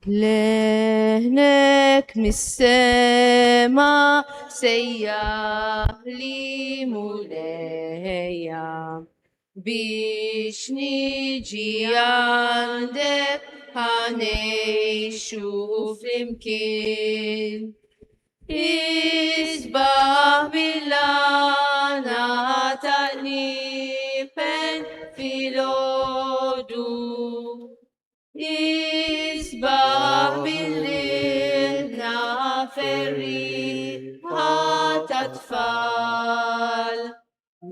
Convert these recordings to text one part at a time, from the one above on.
لهنك من السما سيح لي مولايا بيش نيجي عندك هنشوف يمكن إسبح بالله تأنيفا في لودو إسبح بالله نافري هتطفال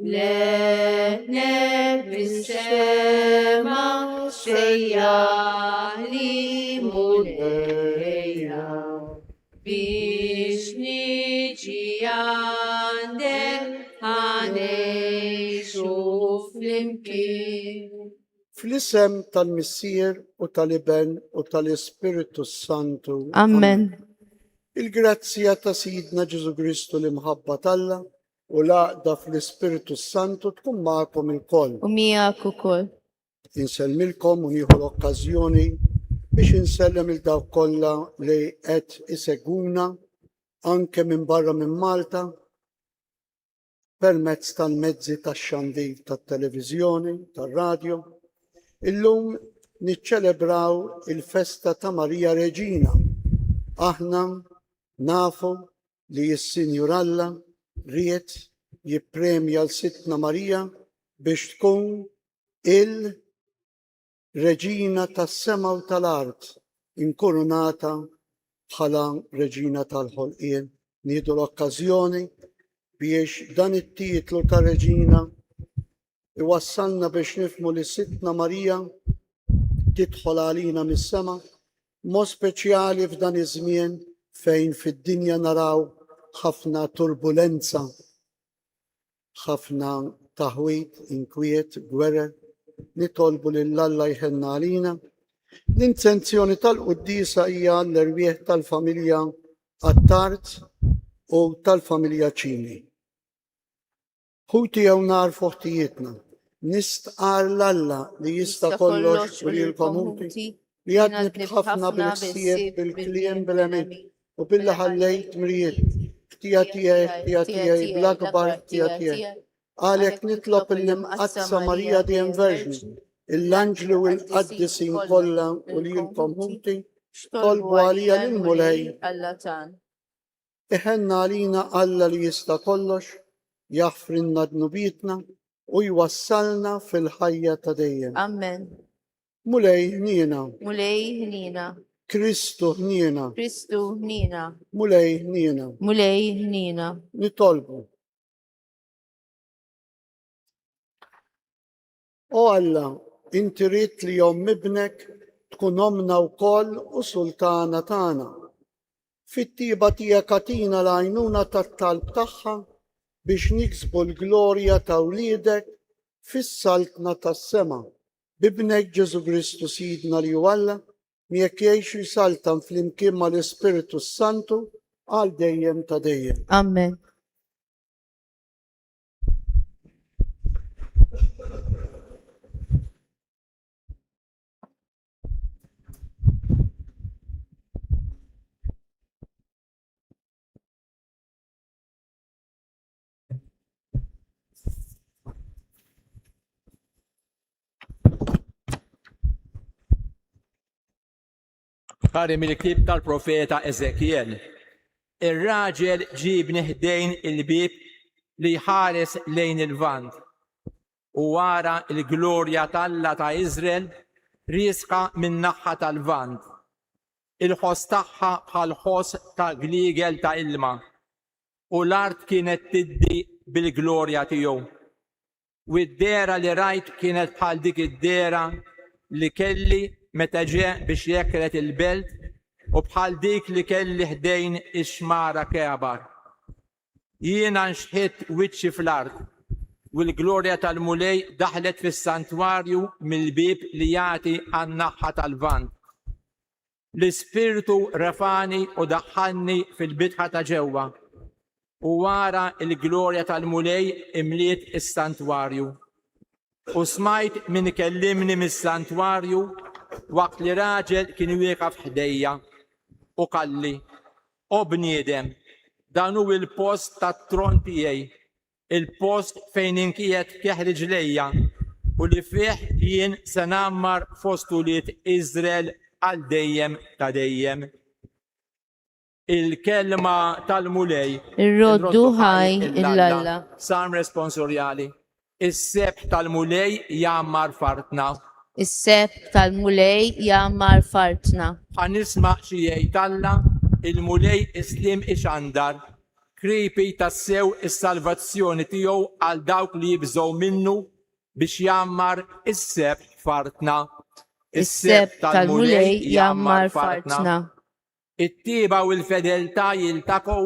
لهنك بالسما سيح لي مولايا بيش نيجي عندك هنشوف يمكن. في الاسم tal-Missier u tal-Iben u tal-Ispiritu Santu. Amen. Il-grazzja ta' Sidna Ġesu Kristu li mħabba Alla u laqda fl-Ispiritu Santu tkun magħkom il-koll. ومياك وكل. Insellmilkom u nieħu l-okkażjoni biex insellem il-dawk kollha li qed iseguna anke minn barra minn Malta permezz tal-mezzi tax-xandir tat-televiżjoni, tar-radju. Illum niċċelebraw il-festa ta' Marija Reġina. Aħna nafu li s-Sinjur Alla ried jippremja l-Sitna Marija biex tkun il-Reġina tas-sema u tal-art inkurunata bħala Reġina tal-ħolqien. Nieħdu l-okkażjoni biex dan it-titlu ta' Reġina iwassalna biex nifmu li Sitna Marija tidħol għalina mis-sema, mod speċjali f'dan iż-żmien fejn fid-dinja naraw ħafna turbulenza, ħafna taħwit, inkwiet, gwerer, nitolbu lil Alla jħenna għalina. L-intenzjoni tal-Quddisa hija l-irwieħ tal-familja Attart u tal-familja Ċini. Ħuti jew nar fuħtijietna, nistqar l-Alla li jista' kollox u lilkom ħuti li għadni ħafna bil-ħsieb, bil-kliem, bil-emin u billi ħallejt mrijiet ħtija tiegħi bl-akbar ħtija tiegħi. Għalhekk nitlob il-imqazza Marija dejjem Verġni, l-anġlu u l-qaddisin kollha u lilkom ħuti tolbu għalija lil Mulej. Iħenna għalina Alla li jista' kollox, jaħfrinna dnubietna u jwassalna fil-ħajja ta' dejjem. Amen. Mulej ħniena. Mulej ħnina. Kristu ħniena. Kristu ħnina. Mulej ħniena. Mulej ħnina. Nitolbu. O Alla, inti rid li jom ibnek tkun omna wkoll u sultana tagħna. Fit-tieba tiegħek atina l-għajnuna tat-talb tagħha biex niksbu l-glorja ta' wliedek fis-saltna tas-sema. Bibnek Ġesu Kristu Sidna li hu Alla, miegħek jgħixu jsaltan flimkien mal-Ispiritu Santu għal dejjem ta' dejjem. Amen. Kari mill-klib tal-profeta Ezekiel. Ir-raġel ġib neħdejn il-bib li ħares lejn il-vant u wara il-glorja tal-Alla ta' Izrael risqa min naħħa tal-vant. Il-ħoss tagħha bħal ħoss ta' gliegel ta' ilma u l-art kienet tiddi bil-glorja tiegħu. U d-dera li rajt kienet bħal dik id-dera li kelli meta ġie biex jekret il-belt u bħal dik li kelli ħdejn ix-xmara Kebar. Jiena nxħiet wiċċi fl-art u l-glorja tal-Mulej daħlet fis-santwarju mill-bib li jagħti għan-naħħa tal-vant. L-Ispirtu refani u daħħalni fil-bitħa ta' ġewwa u wara l-glorja tal-Mulej imliet is-santwarju. U smajt min kellimni mis-santwarju waqt li raġel kien wieqaf ħdejja u qalli: "O bniedem, dan hu il-post tat-tron tiegħi, il-post fejn inkiet kieħ riġlejja u li fih jien se nammar fost ulied Iżrael għal dejjem ta' dejjem." Il-kelma tal-mulej Ir-roddu ħaj il-Alla. Salm responsorjali. Is-sebħ tal-mulej jammar fartna. Is-seb tal-mulej jammar fartna. Ħanisma' xi jgħid Alla, il-mulej islim ixandar, kripi tassew is-salvazzjoni tiegħu għal dawk li jibżgħu minnu biex jammar is-sebħ fartna. Is-seb tal-mulej jammar fartna. It-tieba u l-fedeltà jiltaqgħu,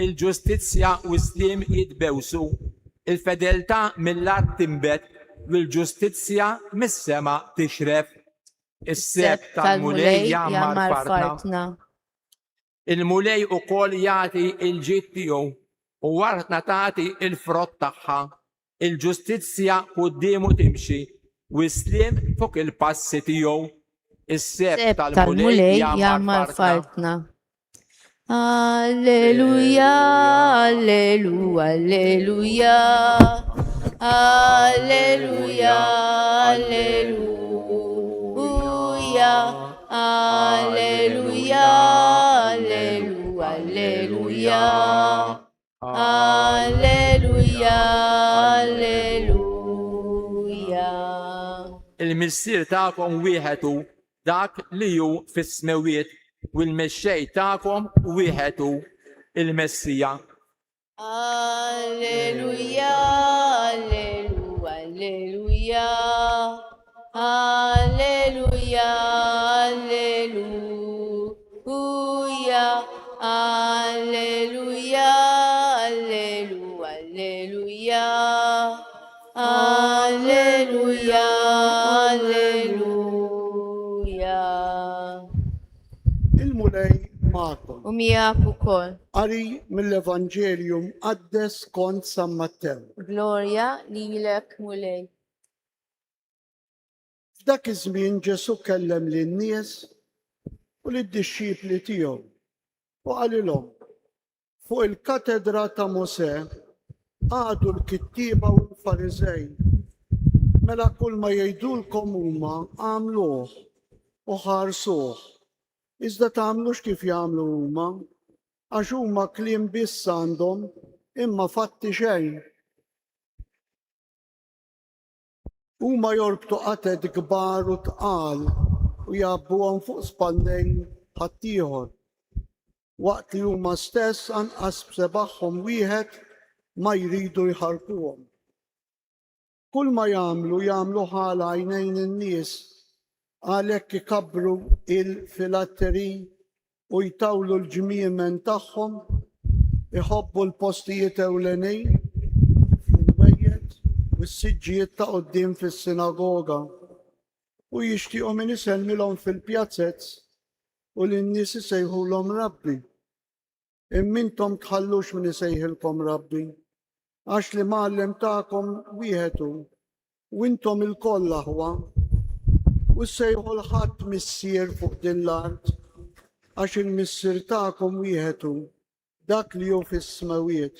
il-ġustizzja u s-slim jitbewsu. Il-fedeltà mill-art timbet u l-ġustizzja mis-sema tixref. Is-seb tal-mulej jammar fartna. Il-mulej ukoll jagħti il-ġid tiegħu u wartna tagħti il-frott tagħha. Il-ġustizzja qudiemu timxi u s-slim fuq il-passi tiegħu. Is-seb Seb tal-mulej jammar fartna. Alleluja, alleluja, alleluja. Alleluja, alleluja. Alleluja, alleluja, alleluja. Alleluja, alleluja. Il-missier tagħkom wieħed hu dak li hu fis-smewiet u l-mexxej tagħkom wieħed hu il-Messija. Alleluja, alleluja, alleluja. Alleluja, alleluja. Alleluja, alleluja, alleluja. Alleluja, alleluja. Il-mulej Marko. U miegħek ukoll. Qari mill-Evanġelium qaddes skont San Mattew. Glorja lilek mulej. F'dak iż-żmien Ġesu kellem lin-nies u lid-dixxipli tiegħu u qalilhom: fuq il-katedra ta' Mosè qagħdu l-kittieba u l-Fariżej. Mela kull ma jgħidulkom huma għamluh u ħarsuh. Iżda tagħmlux kif jagħmlu huma, għax huma kliem biss għandhom imma fatti xejn. Huma jorbtu qated kbar u tqal u jabbuhom fuq spallejn ħaddieħor, waqt li huma stess anqas b'sebaħħhom wieħed ma jridu jħarquhom. Kull ma jagħmlu ħala għajnejn in-nies, għalhekk ikabbru il-filatteri u jtawlu l-ġmiemen tagħhom, iħobbu l-postijiet ewlenin fil-wejjed u s-siġġijiet ta' quddiem fis-sinagoga u jixtiequ min isellmilhom fil-pjazzezz u lin-nies isejħulhom Rabbi. Imma intom tħallux min isejħilkom Rabbi, għax li Mgħallem tagħkom wieħed hu u intom il-koll aħwa u sejħu l-ħadd missier fuq din l-art, għax il-missier tagħkom wieħed hu dak li hu fis-smawiet.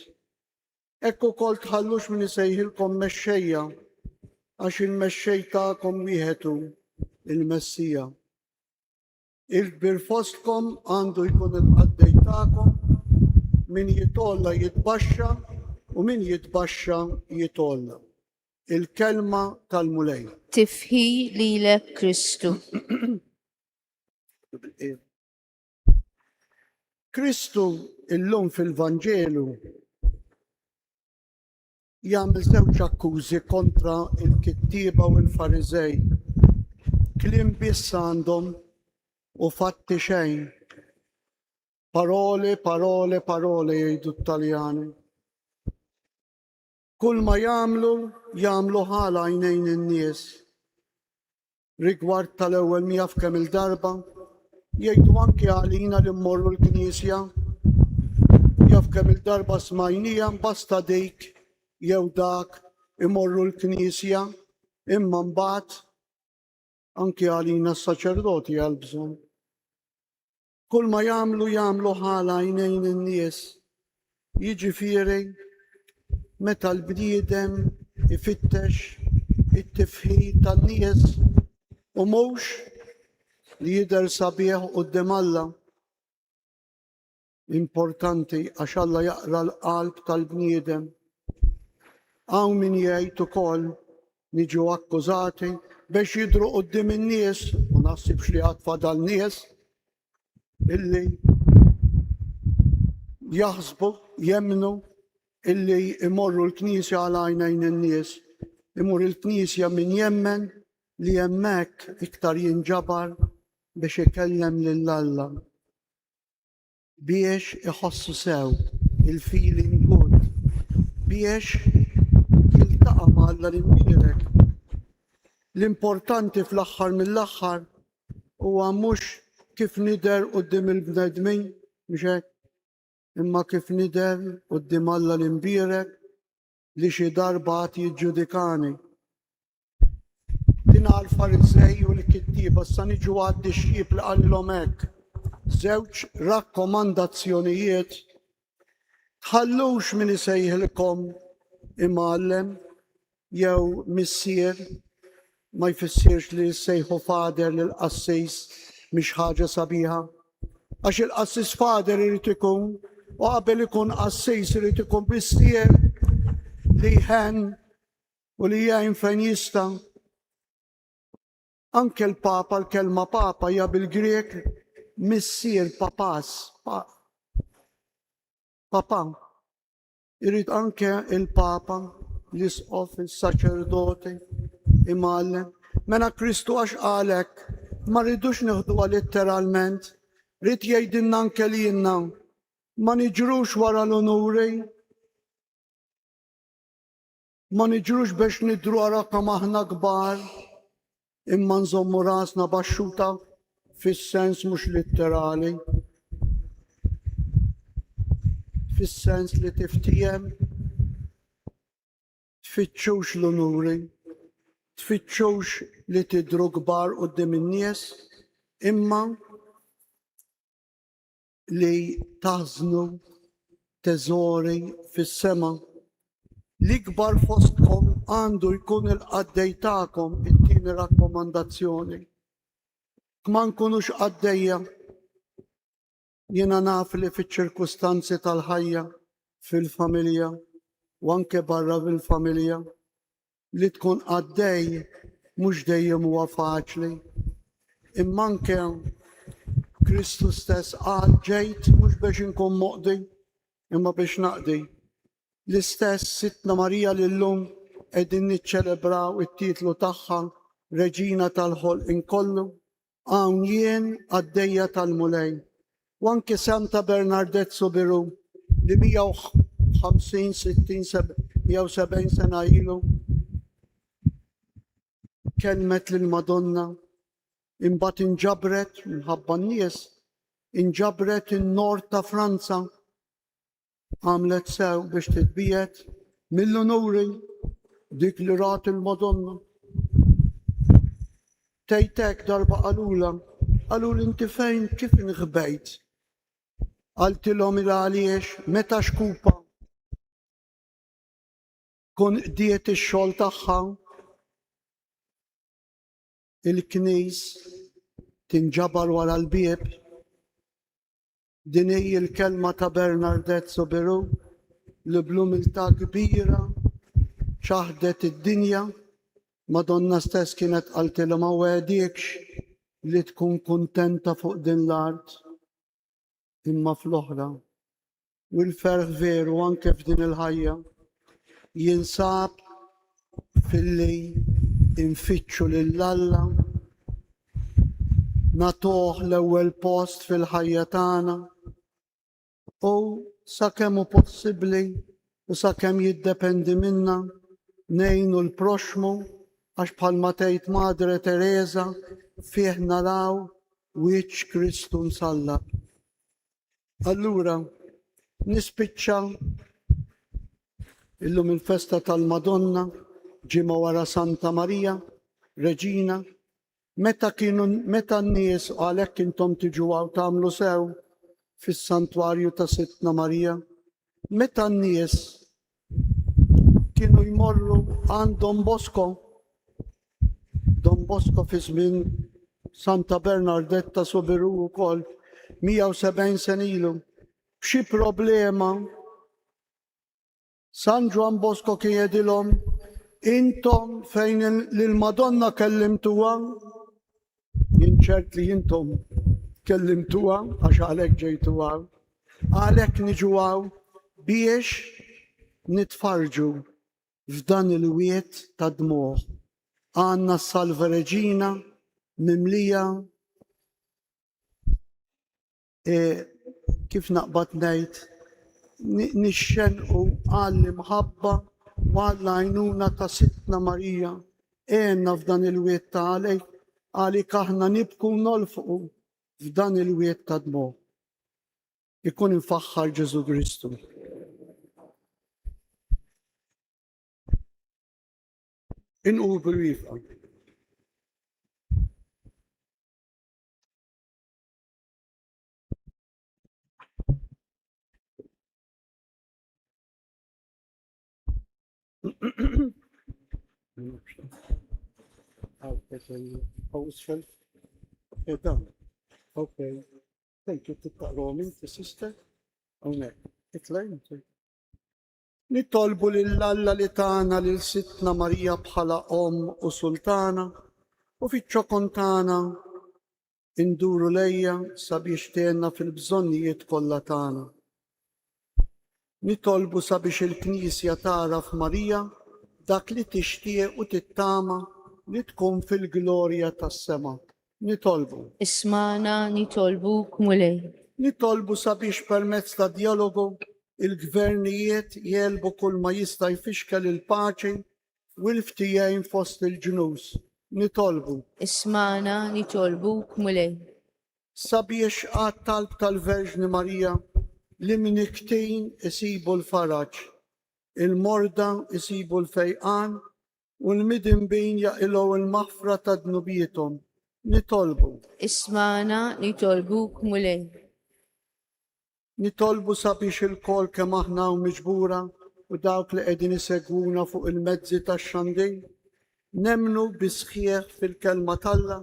Hekk ukoll tħallux min isejħilkom mexxejja, għax il-mexxej tagħkom wieħed hu il-Messija. Il-kbir fostkom għandu jkun il-qaddej tagħkom, min jitolla jitbaxxa u min jitbaxxa jitolla. Il-kelma tal-mulej. Tifħi lilek Kristu. Kristu illum fil-Vanġelu jagħmel żewġ akkużi kontra il-kittieba u l-Fariżej. Kliem biss għandhom u fatti xejn. Parole, parole, parole jgħidu t-Taljani. Kull ma jagħmlu ħala għajnejn in-nies. Rigward tal-ewwel miegħu kemm il-darba, jgħidu anke għalina li mmorru l-Knisja. Jaf kemm il-darba smajnija basta dik jew dak imorru l-Knisja, imma mbagħad anki għalina s-saċerdoti għal-bżon. Kull ma jamlu ħala jnejn in-nies. Jiġifieri meta l-bniedem ifittex it-tifħid tan-nies u mhux li jidher sabiħ quddiem Alla. Importanti għax Alla jaqra l-qalb tal-bniedem. Hawn min jgħid ukoll niġu akkużati biex jidhru quddiem in-nies u naħsibx li għad fadal nies illi jaħsbu jemmnu illi imorru l-Knisja għal għajnejn in-nies. Imur il-Knisja min jemmen li hemmhekk iktar jinġabar biex ikellem lil Alla. Biex iħossu sew il-feeling good, biex jiltaqa' ma' Alla l-imbierek. L-importanti fl-aħħar mill-aħħar huwa mhux kif nidher quddiem il-bnedmin, mhux hekk, imma kif nidher quddiem Alla l-imbierek li xi darba għad jiġġudikani. Din għall-Farisej u l-Kittiba issa niġu għad-dixxiep li qalilhom hekk. Żewġ rakkomandazzjonijiet tħallux min isejħilkom imgħallem jew missier ma jfissirx li jsejħu fader lil qassis mhix ħaġa sabiħa. Għax il-qassis fader irid ikun u qabel ikun qassis irid ikun missier li jħenn u li jgħin fejn jista'. Anke l-Papa, l-kelma Papa hija bil-Grek missier papas, papa. Irid anke il-Papa l-isqof, il-saċerdoti, imgħallem. Mela Kristu għax qalek ma rridux nieħduha letteralment, rid jgħidilna anke lilna ma niġrux wara l-onuri, ma niġrux biex nidru rakam aħna kbar, imma nżommu rasna baxxuta fis-sens mhux litterali. Fis-sens li tiftijem tfittxux l-onuri, tfittxux li tidru kbar quddiem in-nies, imma li taħżnu teżori fis-sema. L-ikbar fostkom għandu jkun il-qaddej tagħkom, it-tieni rakkomandazzjoni. Ma nkunux qaddejja. Jiena naf li fiċ-ċirkustanzi tal-ħajja, fil-familja, u anke barra fil-familja, li tkun qaddej mhux dejjem huwa faċli. Imma anke Kristu stess qal ġejt mhux biex inkun moqdi, imma biex naqdi. L-istess Sittna Marija lillum qegħdin niċċelebraw it-titlu tagħha Reġina tal-ħolqien kollu. Hawn jien għaddejja tal-mulej. U anke Santa Bernadette Sobiru li 150, 60, 170 sena ilu kelmet lill-Madonna, imbagħad inġabret minħabba n-nies, inġabret in-nord ta' Franza, għamlet sew biex titbiet mill-onuri dik li rat il-Madonna. Tejtek darba qaluli inti fejn kif inħbejt? Qaltilhom għaliex meta xkupa kun qdiet ix-xogħol tagħha il-knies tinġabar wara l-bieb. Din hija l-kelma ta' Bernadette Sobiru li bl-umiltà kbira ċaħdet id-dinja. Madonna stess kienet qaltilha ma wedikx li tkun kuntenta fuq din l-art imma fl-oħra. U l-ferħ veru anke f'din il-ħajja jinsab fil-li infittxu lill-Alla, nagħtuh l-ewwel post fil-ħajja tagħna u sakemm hu possibbli u sakemm jiddependi minna ngħinu l-proxmu għax bħalma tgħid Madre Teresa fih naraw wiċċ Kristu msallab. Allura nispiċċa illum il-festa tal-Madonna ġimgħa wara Santa Marija, Reġina, meta n-nies għalhekk intom tiġu għaw tagħmlu sew fis-santwarju ta' Sittna Marija, meta n-nies kienu jmorru għand Don Bosco fi żmien Santa Bernardetta Sobiru wkoll 170 sen ilu, b'xi problema San Juan Bosco kien jgħidilhom intom fejn lill-Madonna kellimtuha, jinċert li intom kellimtuha għax għalhekk ġejtuha, għalhekk niġu hawn biex nitfarġu f'dan il-wiet ta' dmuħ. Għandna s-Salve Regina mimlija kif naqbad ngħid nixxenqu għall-imħabba u għall-għajnuna ta' Sittna Marija għenna f'dan il-wiet ta' għalik aħna nibku nolfqu f'dan il-wiet ta' dmuħ. Ikun infaħħar Ġesu Kristu. Inqu bil-wifqa. Okay. Thank you, titqarom inti, sister. Hawnhekk. Itlejn. Nitolbu lill-Alla li tagħna lil Sittna Marija bħala u Sultana u fiċ-ċokon tagħna induru lejja sabiex tienna fil-bżonnijiet kollha tagħna. Nitolbu sabiex il-Knisja tara f'Marija dak li tixtieq u tittama li tkun fil-glorja tas-sema. Nitolbu. Ismana nitolbuk mulej. Nitolbu sabiex permezz ta' dialogu il-gvernijiet jelbu kull ma jista' jfixkel il-paċi u l-ftijajn fost il-ġnus. Nitolbu. Ismana nitolbuk mulej. Sabiex għat-talb tal-Verġni Marija li min iktin isibu l-faraġ, il-morda isibu l-fejqan u l-midinbin jaqilgħu il-maħfra ta' dnubietom. Nitolbu. Ismana nitolbuk mulej. Nitolbu sabiex il-kol kemm aħna u miġbura u dawk li qegħdin isegwuna fuq il-mezzi tax-xandin, nemnu bisħieħ fil-kelma talla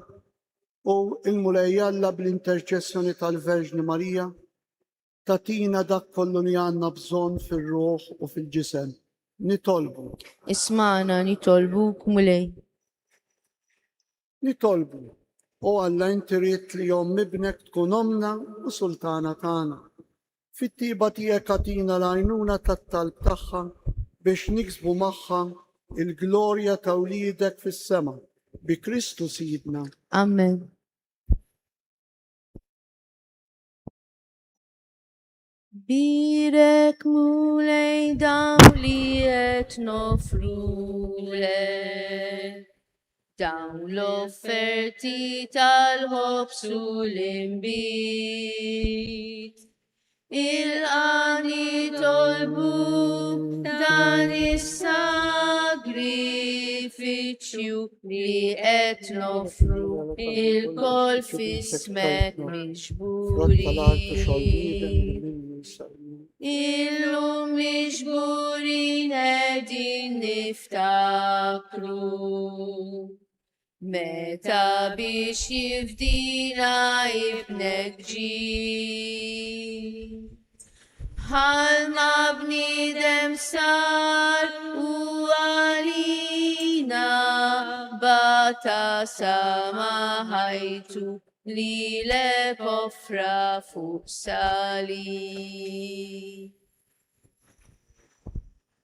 u il-mulejjalla bl-interċessjoni tal-Verġni Marija tatina dak kollu li għandna bżonn fir-ruħ u fil-ġisem. Nitolbu. Ismana nitolbuk mulej. Nitolbu. U Alla inti ried li jom ibnek tkun omna u sultana tagħna. Fit-tiba tiegħek għatina l-għajnuna tat-talb tagħha biex niksbu magħha il-glorja ta' wliedek fis-sema bi Kristu Sidna. Amen. Birek mulej dawn li qed nofrulek, dawn l-offerti tal-ħobs u l-imbit. Il-għani tolbu dan is-sagrifiċju li qed nofru il-kol fismek miġburin. Illum miġburin qegħdin niftakru meta biex jifdina ibnek ġie. Bħalma bniedem sar u għalina bata sama ħajtu li lek offra fuq sali.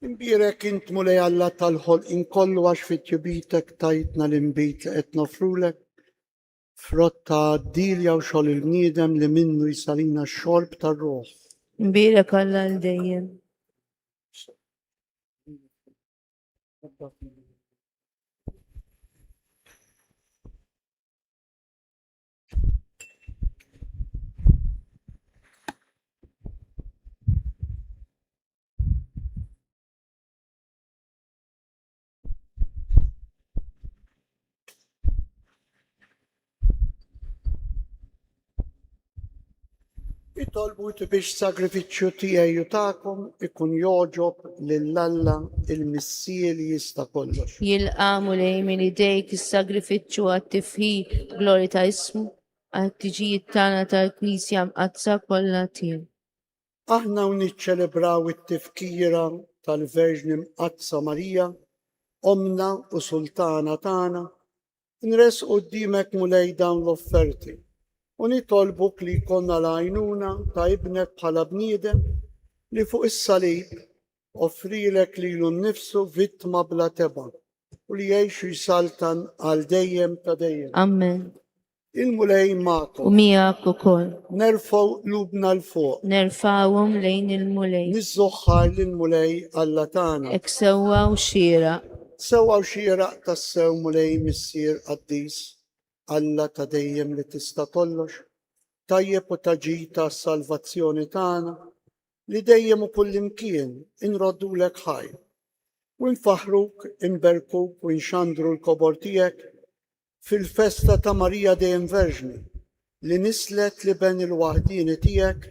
Imbirek int mulej Alla tal-ħolqien kollu għax fit-tjubitek tajtna l-imbit li qed nofrulek frott ta' dilja u xogħol il-bniedem li minnu jisalina x-xorb tar-ruħ. Birek Alla l-dejjem. Itolbu biex sagrifiċċju tiegħi tagħkom ikun joġob lill-Alla il-Missier li jista' kollox. Jilqamu lej minn idejk is-sagrifiċċju għat-tifħi glori ta' ismu għat-tiġijiet tagħna tal-Knisja mqazza kollha tiegħu. Aħna niċċelebraw it-tifkira tal-Verġni Mqazza Marija, Omna u Sultana tagħna, nresqu quddiemek mulej dawn l-offerti u nitolbuk li jkollna l-għajnuna ta' ibnek bħala bniedem li fuq is-salib offrilek lilu nnifsu vittma bla teba u li jgħixu jsaltan għal dejjem ta' dejjem. Amen. Il-mulej U magħkom. miegħek ukoll. Nerfgħu qlubna l-fuq. Nerfawhom lejn il-mulej. Nizzoħħar lill-mulej Alla tagħna. Ek sewwa u xieraq. Sewwa xieraq tas-sew mulej Missier Qaddis, Alla ta' dejjem li tista' kollox, tajjeb u taġita s-salvazzjoni tagħna li dejjem u kullimkien inroddulek ħajr. U nfaħruk, inberkuk u nxandru l-kobor tiegħek fil-festa ta' Marija dejjem Verġni li nislet li ben il-waħdini tiegħek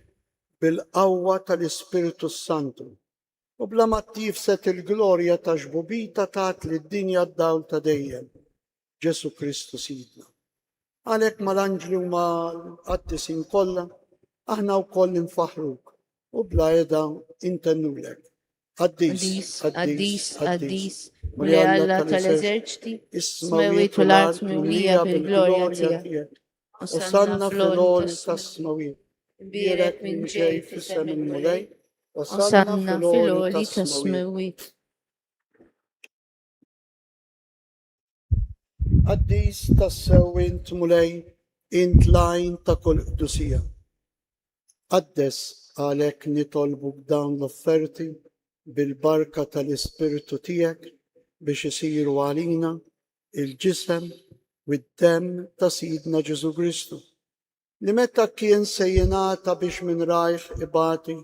bil-qawwa tal-Ispiritu Santu. U bla ma tifset il-glorja ta' ġbubita tat li d-dinja d-dawl ta' dejjem, Ġesu Kristu Sidna. Għalek mal-anġli u mal-qaddisin kollha, aħna wkoll nfaħruk u bla edha intennulek. Qaddis, qaddis, qaddis, mulej Alla tal-eżerċiti, smewiet u l-art mewlija bil-glorja tiegħek. Osanna fil-għoli tas-smawiet. Birek minn ġej fisem il-mulej, Osanna Osanna fil-għoli tas-smewiet. Qaddis tas-sew int mulej, int lajn ta' kull qdusija. Qaddes għalek nitolbuk dawn l-offerti bil-barka tal-Ispiritu tiegħek biex isiru għalina il-ġisem u d-dem ta' Sidna Ġesu Kristu li meta kien se jingħata biex minn rajħ ibati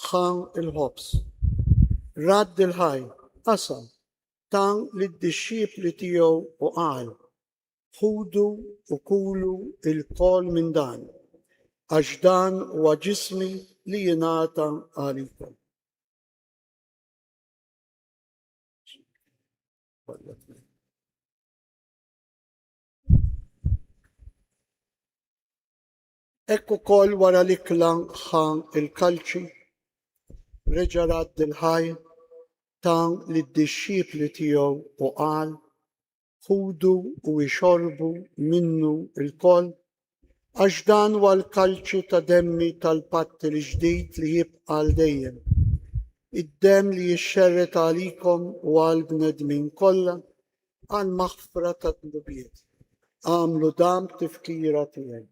ħan il-ħobs. Radd il-ħaj, qasam, tan li d-disċipli tiegħu u qal ħudu u kulu il-kol minn dan, għax dan huwa ġismi li jingħata għalikom. Ekku kol wara li klan ħan il-kalċi, reġa' radd il-ħaj tan li d-disċipli tiegħu u qal ħudu u jxorbu minnu il-kol, għax dan huwa l-kalċi ta' demmi tal-patt il-ġdid li jibqa' għal dejjem. Id-dem li jixxerret għalikom u għal bnedmin kollha għal maħfra ta' dnubiet. Għamlu dam tifkira tiegħi.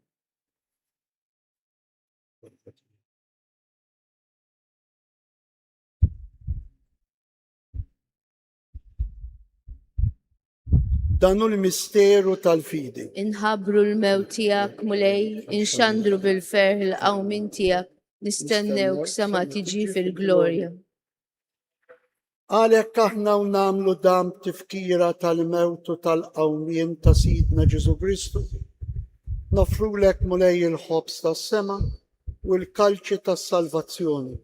Danu l-misteru tal-fidi. Inħabru l-mewt tiegħek mulej, inxandru bil-ferħ il-qawmin tiegħek, nistennewk sa ma tiġi fil-glorja. Għalhekk aħna u nagħmlu dam tifkira tal-mewt u tal-qawmien ta' Sidna Ġesu Kristu, nofrulek mulej il-ħobs tas-sema u l-kalċi tas-salvazzjoni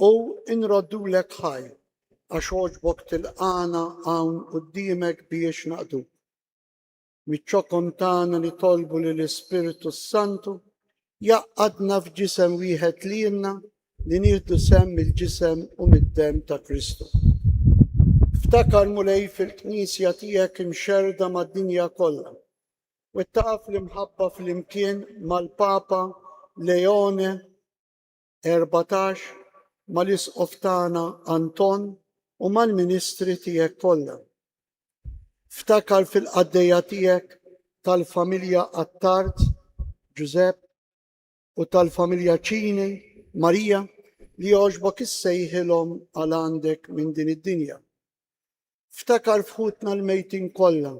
u inroddulek ħajr għax oġbok tilqana hawn quddiemek biex naqduk. Miċ-ċokkom tagħna li tolbu lill-Ispiritu Santu jaqqadna f'ġisem wieħed lilna li nieħdu sem mill-ġisem u mid-dem ta' Kristu. Ftakar mulej fil-Knisja tiegħek imxerda mad-dinja kollha u taqaf l-imħabba fl-imkien mal-Papa Leone 14 mal-isqof tagħna Anton u mal-ministri tiegħek kollha. Ftakar fil-qaddejja tiegħek tal-familja Attard, Giuseppe, u tal-familja Ċini, Marija, li jogħġbok issejħilhom għal għandek minn din id-dinja. Ftakar fħutna l-mejtin kollha,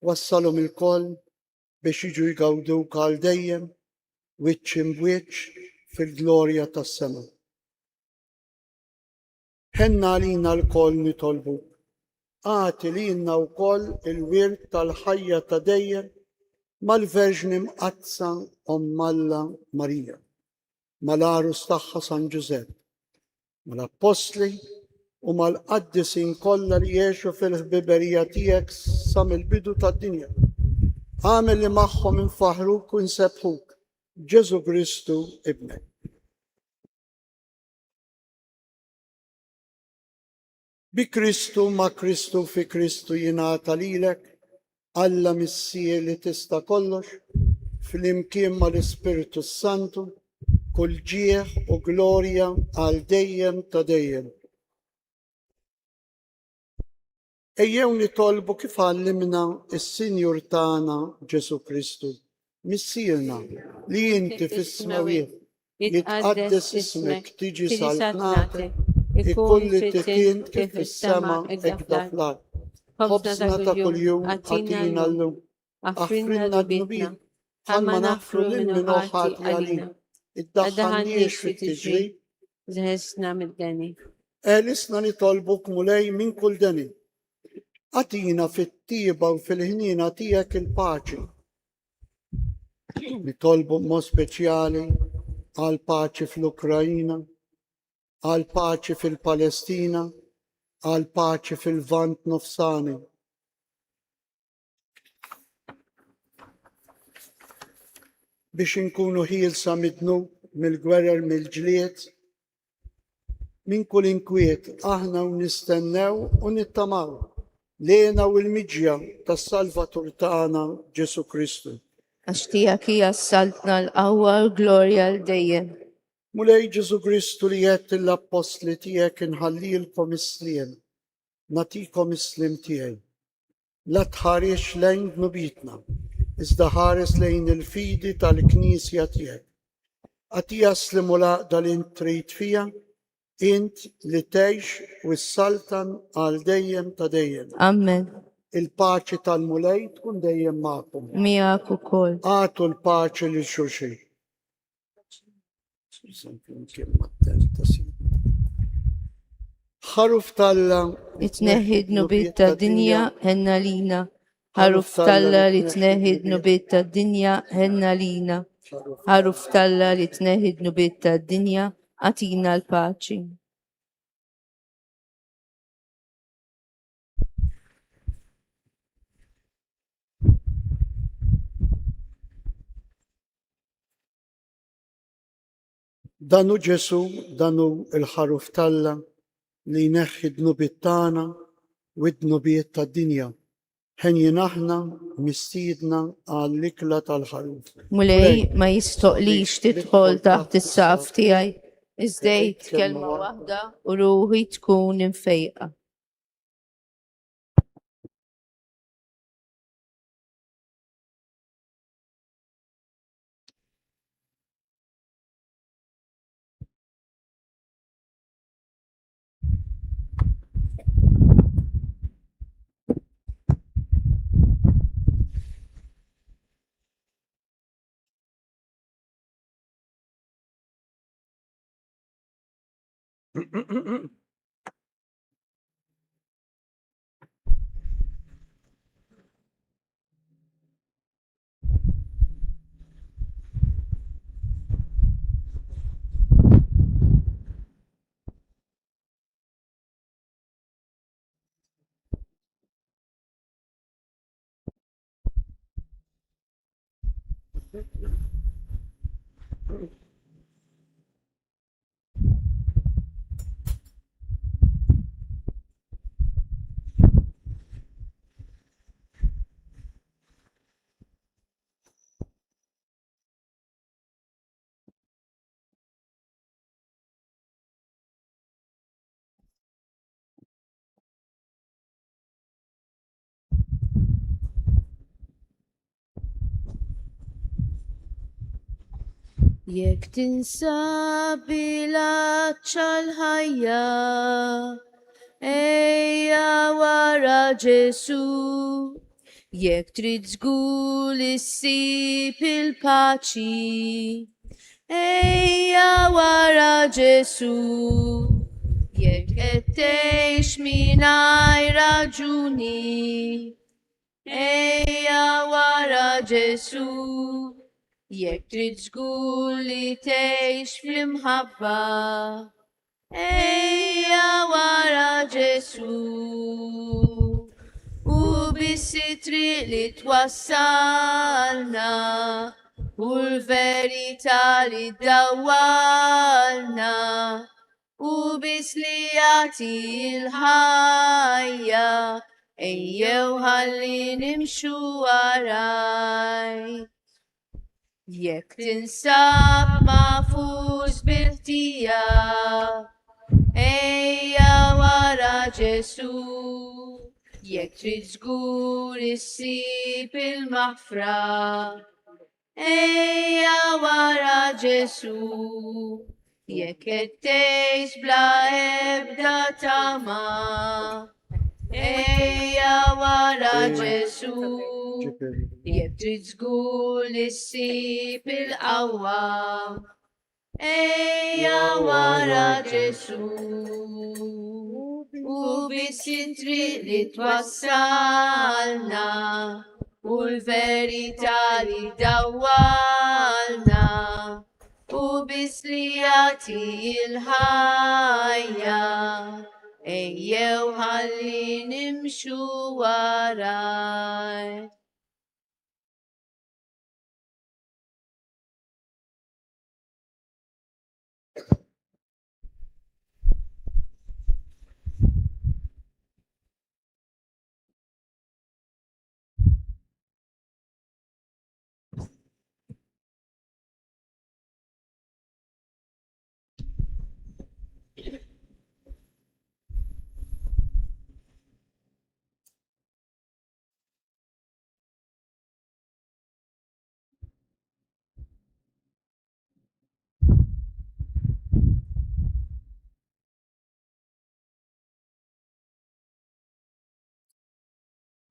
wassalhom il-koll biex jiġu jgawduk għal dejjem, wiċċ imwiċċ fil-glorja tas-sema. Ħenna lina l-koll nitolbu, għati lina wkoll il-wirt tal-ħajja ta' dejjem mal-Verġni Mqazza Omm Alla Marija. mal-arus tagħha San Ġusepp, mal-apostli u mal-qaddisin kollha li jgħixu fil-ħbiberija tiegħek sa mill-bidu tad-dinja. Għamel li magħhom infaħruk u nsebħuk Ġesu Kristu ibnek. Bi Kristu ma' Kristu fi Kristu jingħata lilek Alla Missier li tista' kollox fl-imkien mal-Ispiritu Santu kull ġieħ u glorja għal dejjem ta' dejjem. Ejjew nitolbu kif għallimna is-Sinjur tagħna Ġesu Kristu, Missierna li inti fis-smawiet jitqaddes ismek tiġi saltnatek ikun li tikien kif fis-sema hekk fl-ard. Ħobżna ta' kuljum għatina llum, aħfrinna d-nubin, ħalma naħfru lil-min uħati għalina. Iddaħħalniex fit-tiġri, Zħesna mid-deni. Elisna nitolbuk mulej minn kull deni. Għatina fit-tieba u fil-ħnina tiegħek il-paċi. Nitolbu mod speċjali għal paċi fl-Ukrajina, għal paċi fil-Palestina, għal paċi fil-Vant Nofsani. Biex inkunu ħielsa midnu mill-gwerer mill-ġlied, minn kull inkwiet aħna u nistennew u nittamaw lejna u l-miġja tas-Salvatur tagħna Ġesu Kristu. Għax tiegħek hija s-saltna l-qawwa u glorja l-dejjem. Mulej Ġesu Kristu li jgħid l-apostli tiegħek inħallilkom is-sliem, natikom is-slim tiegħi. La tħarex lejn dnubitna, iżda ħares lejn il-fidi tal-Knisja tiegħek. Għatija slimu laqda li trid fija, int li tgħix u s-saltan għal dejjem ta' dejjem. Amen. Il-paċi tal-mulej tkun dejjem magħkom. Miegħek ukoll. Għatu l-paċi li xulxin. Ħaruf talla Itneħid nubiet ta' dinja henna lina. Ħaruf talla li tneħid nubiet ta' dinja henna lina. Ħaruf talla li tneħid nubiet ta' dinja għatina l-paċi. Danu Ġesu, danu il-ħaruf talla li jneħħi d-nubiet tagħna u d-nubiet tad-dinja. Ħen aħna mistiedna għall-ikla tal-ħaruf. Mulej ma jistoqlix tidħol taħt is-saqf tiegħi, iżdejt kelma waħda u ruħi tkun infejqa. Jekk tinsa bilaċċa l-ħajja, ejja wara Ġesu. Jekk trid żgur issib il-paċi, ejja wara Ġesu. Jekk qed tgħix mingħajr raġuni, ejja wara Ġesu. jekk trid żgur li tgħix fl-imħabba, ejja wara Ġesu. U bis-triq li twassalna, u l-verità li ddawwalna, u bis li jagħti l-ħajja, ejjew ħalli nimxu waraj. Jekk tinsab magħfuż bil-ħtija, ejja wara Ġesu. Jekk trid żgur issib il-maħfra, ejja wara Ġesu. Jekk qed tgħix bla ebda tama, ejja wara Ġesu. Jekk trid żgur li ssib il-qawwa, ejja wara Ġesu. U bis-triq li twassalna, u l-verità li ddawwalna, u bis li jagħti l-ħajja, ejjew ħalli nimxu waraj.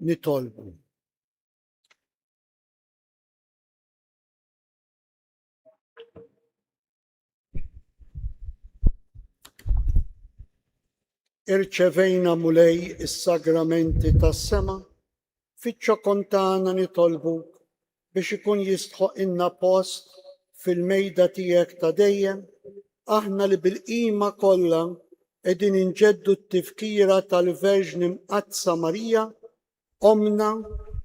Nitolbu. Irċevejna mulej is-sagramenti tas-sema, fiċ-ċokontana nitolbuk biex ikun jistħoq inna post fil-mejda tiegħek ta' dejjem, aħna li bil-qima kollha qegħdin inġeddu t-tifkira tal-Verġni Mqazza Marija, Omna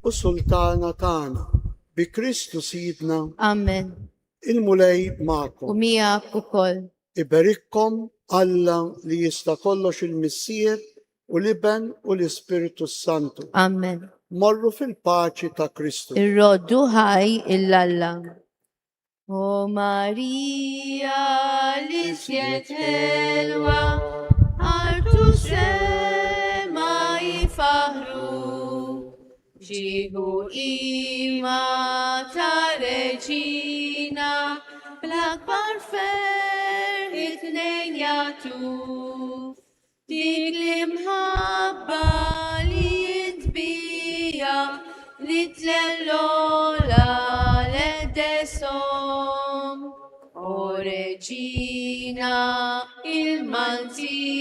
u Sultana tagħna, bi Kristu Sidna. Amen. Il-mulej U magħkom. miegħek ukoll. Iberikkom Alla li jista' kollox il-Missier u l-Iben u l-Ispiritu Santu. Amen. Morru fil-paċi ta' Kristu. Ir-roddu ħaj il-Alla. O Marija li siet ħelwa, artu sema jifaħru, ġieħu ima ta' Reġina, bl-akbar it-tnejn jagħtu, dik l-imħabba li jintbija li tlellola l-edesom. O Reġina il-Maltijek,